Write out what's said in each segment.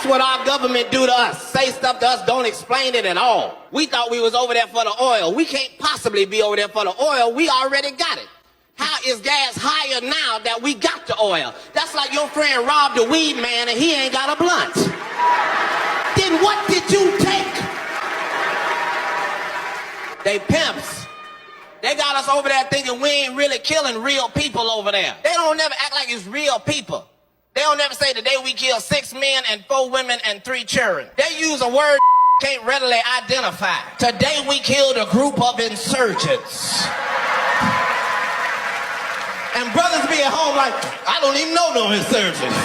That's what our government do to us. Say stuff to us, don't explain it at all. We thought we was over there for the oil. We can't possibly be over there for the oil. We already got it. How is gas higher now that we got the oil? That's like your friend robbed a weed man and he ain't got a blunt. Then what did you take? They pimps. They got us over there thinking we ain't really killing real people over there. They don't never act like it's real people. They don't never say today we killed 6 men and 4 women and 3 children. They use a word can't readily identify. Today we killed a group of insurgents. And brothers be at home like, I don't even know no insurgents.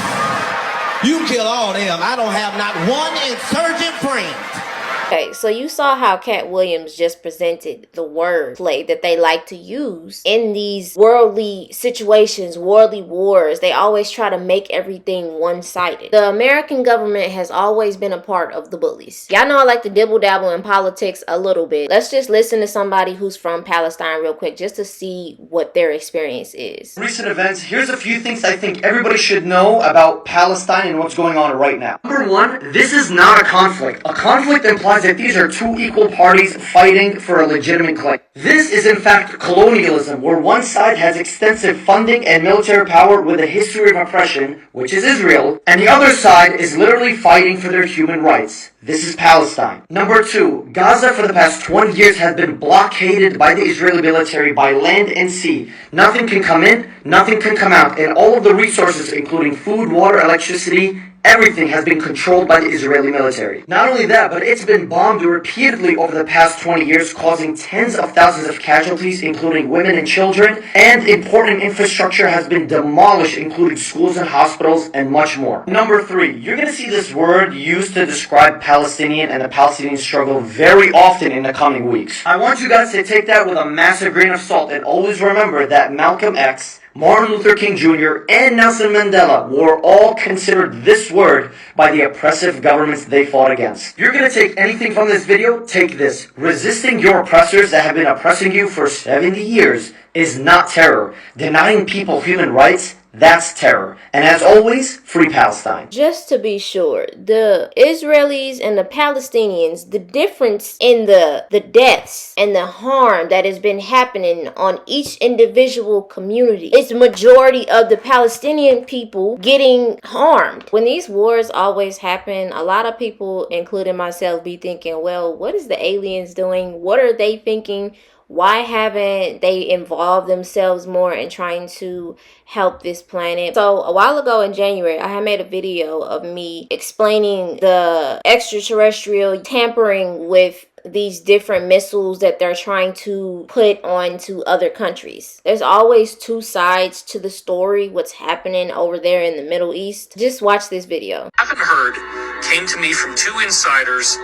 You kill all them. I don't have not one insurgent friend. Okay, so you saw how Cat Williams just presented the wordplay that they like to use in these worldly situations, worldly wars. They always try to make everything one-sided. The American government has always been a part of the bullies. Y'all know I like to dibble-dabble in politics a little bit. Let's just listen to somebody who's from Palestine real quick just to see what their experience is. Recent events, here's a few things I think everybody should know about Palestine and what's going on right now. Number one, this is not a conflict. A conflict implies that these are 2 equal parties fighting for a legitimate claim. This is in fact colonialism, where one side has extensive funding and military power with a history of oppression, which is Israel, and the other side is literally fighting for their human rights. This is Palestine. Number 2, Gaza for the past 20 years has been blockaded by the Israeli military by land and sea. Nothing can come in, nothing can come out, and all of the resources, including food, water, electricity, everything has been controlled by the Israeli military. Not only that, but it's been bombed repeatedly over the past 20 years, causing tens of thousands of casualties, including women and children, and important infrastructure has been demolished, including schools and hospitals, and much more. Number 3, you're going to see this word used to describe Palestinian and the Palestinian struggle very often in the coming weeks. I want you guys to take that with a massive grain of salt, and always remember that Malcolm X, Martin Luther King Jr., and Nelson Mandela were all considered this word by the oppressive governments they fought against. If you're going to take anything from this video, take this. Resisting your oppressors that have been oppressing you for 70 years is not terror. Denying people human rights, that's terror. And as always, free Palestine. Just to be sure, the Israelis and the Palestinians, the difference in the deaths and the harm that has been happening on each individual community, it's the majority of the Palestinian people getting harmed. When these wars always happen, a lot of people, including myself, be thinking, well, what is the aliens doing? What are they thinking? Why haven't they involved themselves more in trying to help this planet? So a while ago in January, I had made a video of me explaining the extraterrestrial tampering with these different missiles that they're trying to put onto other countries. There's always 2 sides to the story, what's happening over there in the Middle East. Just watch this video. Haven't heard came to me from 2 insiders,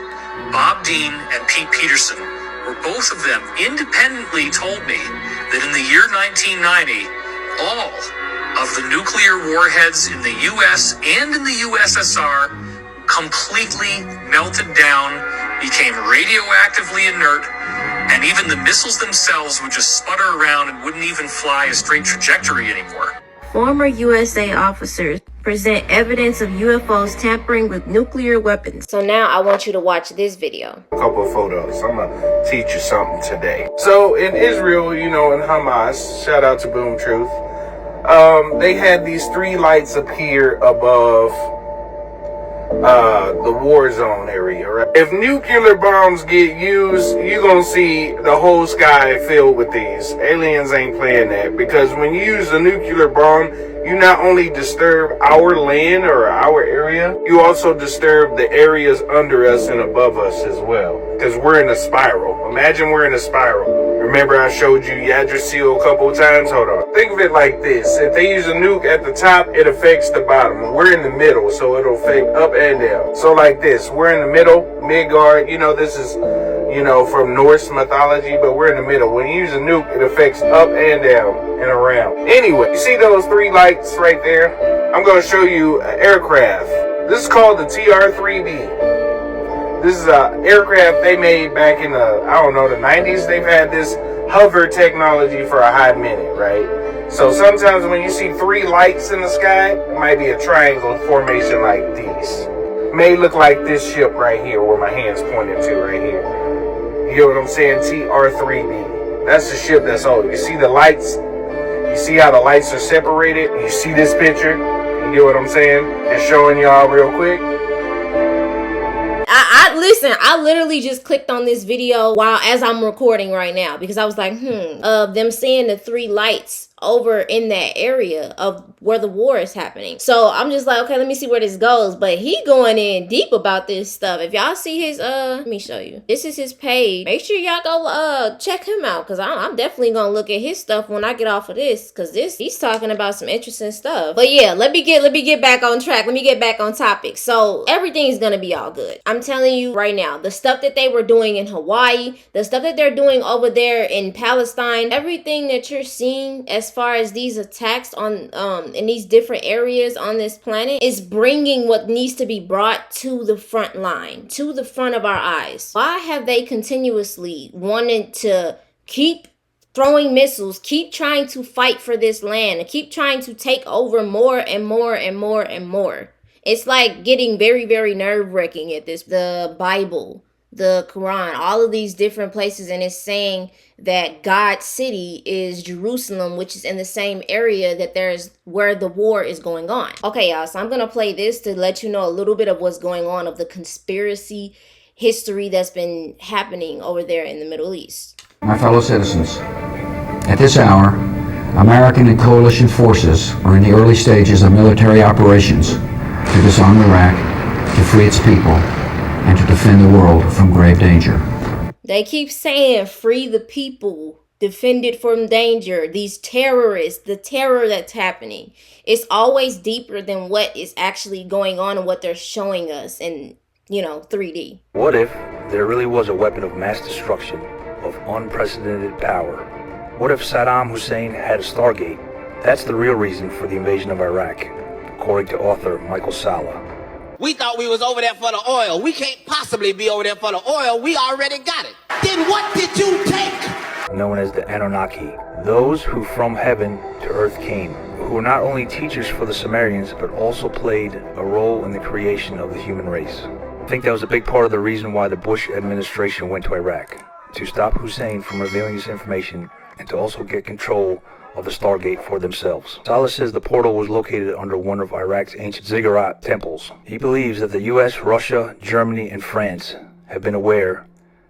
Bob Dean and Pete Peterson, where both of them independently told me that in the year 1990, all of the nuclear warheads in the US and in the USSR completely melted down, became radioactively inert, and even the missiles themselves would just sputter around and wouldn't even fly a straight trajectory anymore. Former USA officers present evidence of UFOs tampering with nuclear weapons. So now I want you to watch this video. A couple of photos. I'm gonna teach you something today. So in Israel, you know, in Hamas, shout out to Boom Truth, they had these 3 lights appear above the war zone area, right? If nuclear bombs get used, you're gonna see the whole sky filled with these. Aliens ain't playing that, because when you use a nuclear bomb, you not only disturb our land or our area, you also disturb the areas under us and above us as well, because we're in a spiral. Imagine we're in a spiral. Remember I showed you Yggdrasil a couple of times? Hold on. Think of it like this. If they use a nuke at the top, it affects the bottom. We're in the middle, so it'll affect up and down. So like this, we're in the middle, Midgard. You know, this is, you know, from Norse mythology, but we're in the middle. When you use a nuke, it affects up and down and around. Anyway, you see those 3 lights right there? I'm going to show you an aircraft. This is called the TR-3B. This is an aircraft they made back in the, I don't know, the 90s. They've had this hover technology for a hot minute, right? So sometimes when you see 3 lights in the sky, it might be a triangle formation like these. may look like this ship right here, where my hand's pointing to right here. You know what I'm saying? TR3B. That's the ship that's on. You see the lights? You see how the lights are separated? You see this picture? You get what I'm saying? Just showing y'all real quick. Listen, I literally just clicked on this video while as I'm recording right now because I was like, of them seeing the three lights over in that area of where the war is happening. So I'm just like, okay, let me see where this goes. But he going in deep about this stuff. If y'all see his let me show you. This is his page. Make sure y'all go check him out because I'm definitely gonna look at his stuff when I get off of this because he's talking about some interesting stuff. But yeah, let me get back on track. Let me get back on topic. So everything's gonna be all good. I'm telling you right now, the stuff that they were doing in Hawaii, the stuff that they're doing over there in Palestine, everything that you're seeing as far as these attacks on in these different areas on this planet is bringing what needs to be brought to the front line, to the front of our eyes. Why have they continuously wanted to keep throwing missiles, keep trying to fight for this land, and keep trying to take over more and more and more and more? It's like getting very, very nerve-wracking at this. The Bible, the Quran, all of these different places, and it's saying that God's city is Jerusalem, which is in the same area that there's where the war is going on. Okay, y'all, so I'm gonna play this to let you know a little bit of what's going on, of the conspiracy history that's been happening over there in the Middle East. My fellow citizens, at this hour, American and coalition forces are in the early stages of military operations to disarm Iraq, to free its people, and to defend the world from grave danger. They keep saying, free the people, defend it from danger. These terrorists, the terror that's happening. It's always deeper than what is actually going on and what they're showing us in, 3D. What if there really was a weapon of mass destruction of unprecedented power? What if Saddam Hussein had a stargate? That's the real reason for the invasion of Iraq, according to author Michael Salla. We thought we was over there for the oil. We can't possibly be over there for the oil. We already got it. Then what did you take? Known as the Anunnaki, those who from heaven to earth came, who were not only teachers for the Sumerians, but also played a role in the creation of the human race. I think that was a big part of the reason why the Bush administration went to Iraq, to stop Hussein from revealing this information and to also get control of the Stargate for themselves. Stellace says the portal was located under one of Iraq's ancient ziggurat temples. He believes that the US, Russia, Germany, and France have been aware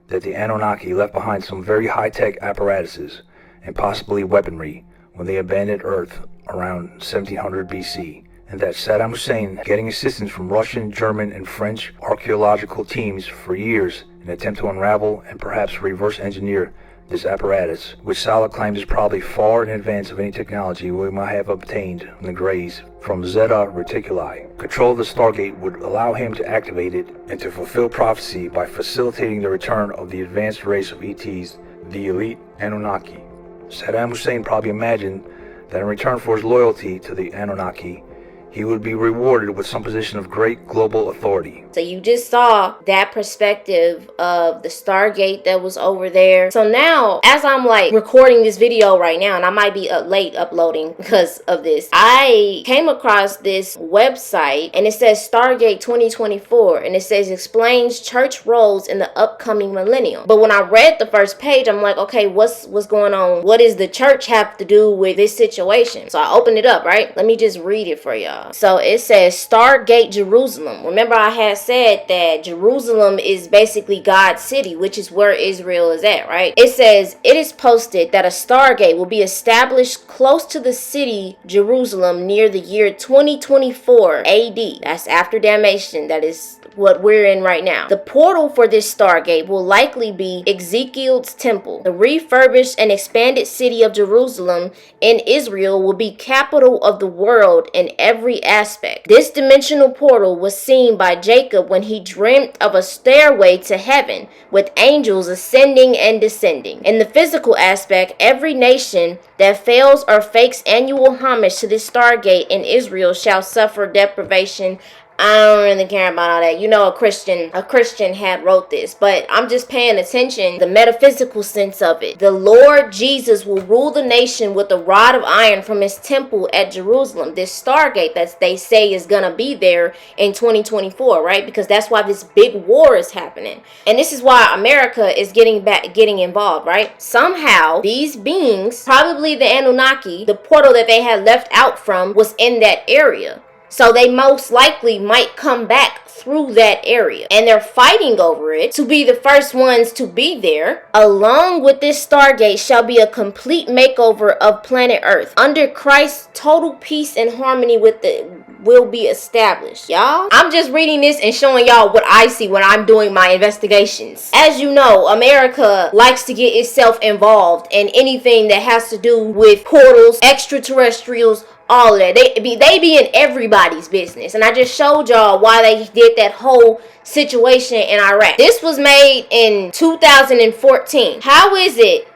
that the Anunnaki left behind some very high-tech apparatuses and possibly weaponry when they abandoned Earth around 1700 BC, and that Saddam Hussein, getting assistance from Russian, German, and French archaeological teams for years in an attempt to unravel and perhaps reverse engineer this apparatus, which Salla claims is probably far in advance of any technology we might have obtained from the Greys from Zeta Reticuli. Control of the Stargate would allow him to activate it and to fulfill prophecy by facilitating the return of the advanced race of ETs, the elite Anunnaki. Saddam Hussein probably imagined that in return for his loyalty to the Anunnaki, he would be rewarded with some position of great global authority. So you just saw that perspective of the Stargate that was over there. So now, as I'm recording this video right now, and I might be late uploading because of this, I came across this website and it says Stargate 2024, and it says explains church roles in the upcoming millennium. But when I read the first page, I'm like, okay, what's going on? What does the church have to do with this situation? So I opened it up, right? Let me just read it for y'all. So it says Stargate Jerusalem. Remember I had said that Jerusalem is basically God's city, which is where Israel is at, right? It says it is posted that a Stargate will be established close to the city Jerusalem near the year 2024 AD. That's after damnation. That is what we're in right now. The portal for this Stargate will likely be Ezekiel's temple. The refurbished and expanded city of Jerusalem in Israel will be capital of the world in every aspect. This dimensional portal was seen by Jacob when he dreamt of a stairway to heaven with angels ascending and descending. In the physical aspect, every nation that fails or fakes annual homage to this Stargate in Israel shall suffer deprivation I don't really care about all that. You know, a Christian had wrote this, but I'm just paying attention the metaphysical sense of it. The Lord Jesus will rule the nation with a rod of iron from his temple at Jerusalem. This stargate that they say is gonna be there in 2024, right? Because that's why this big war is happening, and this is why America is getting involved, right? Somehow these beings, probably the Anunnaki, the portal that they had left out from was in that area. So they most likely might come back through that area. And they're fighting over it to be the first ones to be there. Along with this stargate shall be a complete makeover of planet Earth. Under Christ, total peace and harmony will be established. Y'all, I'm just reading this and showing y'all what I see when I'm doing my investigations. As you know, America likes to get itself involved in anything that has to do with portals, extraterrestrials, all of that. They be in everybody's business. And I just showed y'all why they did that whole situation in Iraq. This was made in 2014. How is it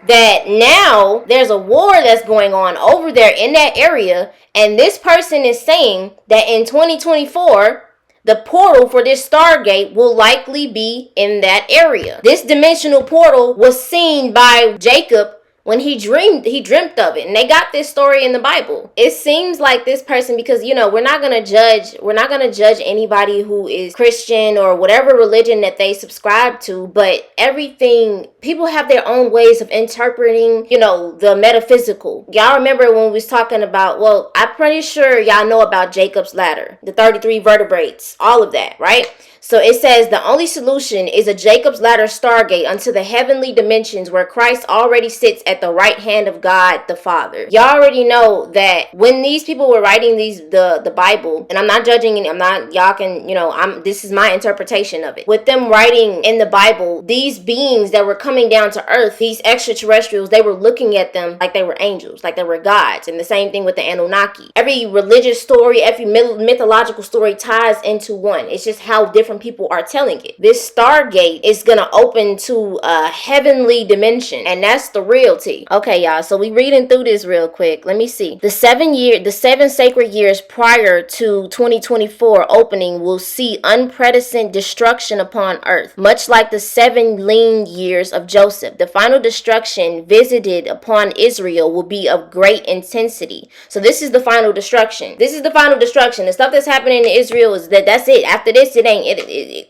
that now there's a war that's going on over there in that area, and this person is saying that in 2024 the portal for this stargate will likely be in that area? This dimensional portal was seen by Jacob when he dreamt of it, and they got this story in the Bible. It seems like this person, because you know, we're not gonna judge anybody who is Christian or whatever religion that they subscribe to, but everything, people have their own ways of interpreting, you know, the metaphysical. Y'all remember when we was talking about, well, I'm pretty sure y'all know about Jacob's ladder, the 33 vertebrates, all of that, right? So it says the only solution is a Jacob's ladder stargate unto the heavenly dimensions where Christ already sits at the right hand of God the Father. Y'all already know that when these people were writing the Bible, and I'm not judging, and I'm not, y'all can, you know, this is my interpretation of it. With them writing in the Bible, these beings that were coming down to earth, these extraterrestrials, they were looking at them like they were angels, like they were gods. And the same thing with the Anunnaki. Every religious story, every mythological story ties into one. It's just how different people are telling it. This stargate is gonna open to a heavenly dimension, and that's the realty. Okay, y'all, so we reading through this real quick. Let me see. The 7 sacred years prior to 2024 opening will see unprecedented destruction upon earth, much like the 7 lean years of Joseph. The final destruction visited upon Israel will be of great intensity. So this is the final destruction. This is the final destruction. The stuff that's happening in Israel is that's it. After this, it ain't it.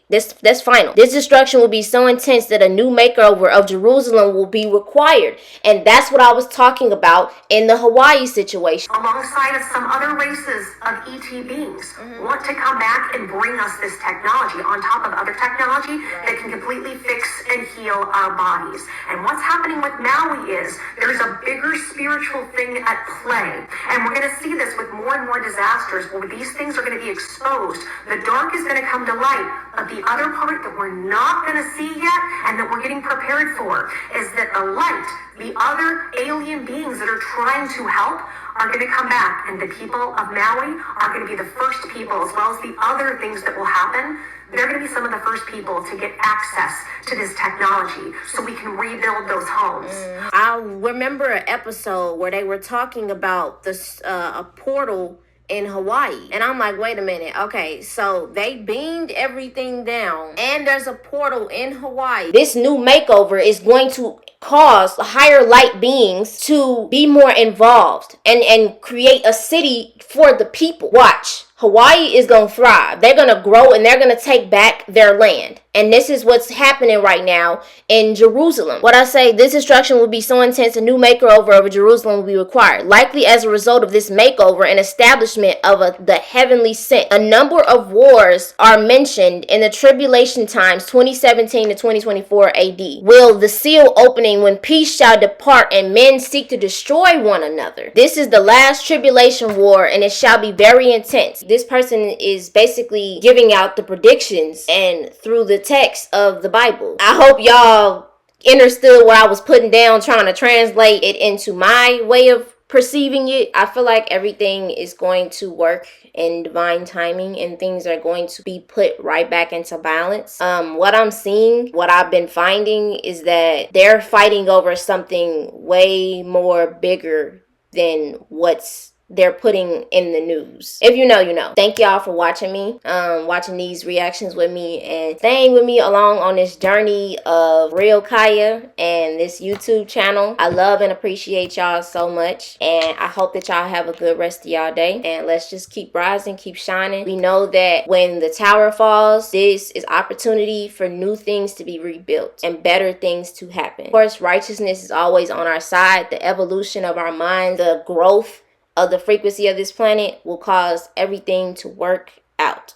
That's final. This destruction will be so intense that a new makeover of Jerusalem will be required. And that's what I was talking about in the Hawaii situation. Alongside of some other races of ET beings want to come back and bring us this technology on top of other technology that can completely fix and heal our bodies. And what's happening with Maui is there's a bigger spiritual thing at play. And we're going to see this with more and more disasters where these things are going to be exposed. The dark is going to come to light. But the other part that we're not going to see yet and that we're getting prepared for is that the light, the other alien beings that are trying to help, are going to come back, and the people of Maui are going to be the first people, as well as the other things that will happen. They're going to be some of the first people to get access to this technology so we can rebuild those homes. I remember an episode where they were talking about this a portal in Hawaii, and I'm like, wait a minute, okay, so they beamed everything down and there's a portal in Hawaii. This new makeover is going to cause higher light beings to be more involved and create a city for the people. Watch, Hawaii is gonna thrive. They're gonna grow and they're gonna take back their land. And this is what's happening right now in Jerusalem. What I say, this destruction will be so intense, a new makeover of Jerusalem will be required. Likely as a result of this makeover and establishment of the heavenly scent. A number of wars are mentioned in the tribulation times 2017 to 2024 AD. Will the seal opening when peace shall depart and men seek to destroy one another. This is the last tribulation war and it shall be very intense. This person is basically giving out the predictions and through the text of the Bible. I hope y'all understood what I was putting down, trying to translate it into my way of perceiving it. I feel like everything is going to work in divine timing and things are going to be put right back into balance. What I'm seeing, what I've been finding is that they're fighting over something way more bigger than what's they're putting in the news. If you know, you know. Thank y'all for watching me, watching these reactions with me and staying with me along on this journey of Real Kaya and this YouTube channel. I love and appreciate y'all so much, and I hope that y'all have a good rest of y'all day, and let's just keep rising, keep shining. We know that when the tower falls, this is opportunity for new things to be rebuilt and better things to happen. Of course, righteousness is always on our side. The evolution of our mind, the growth of the frequency of this planet will cause everything to work out.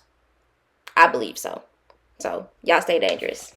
I believe so. So y'all stay dangerous.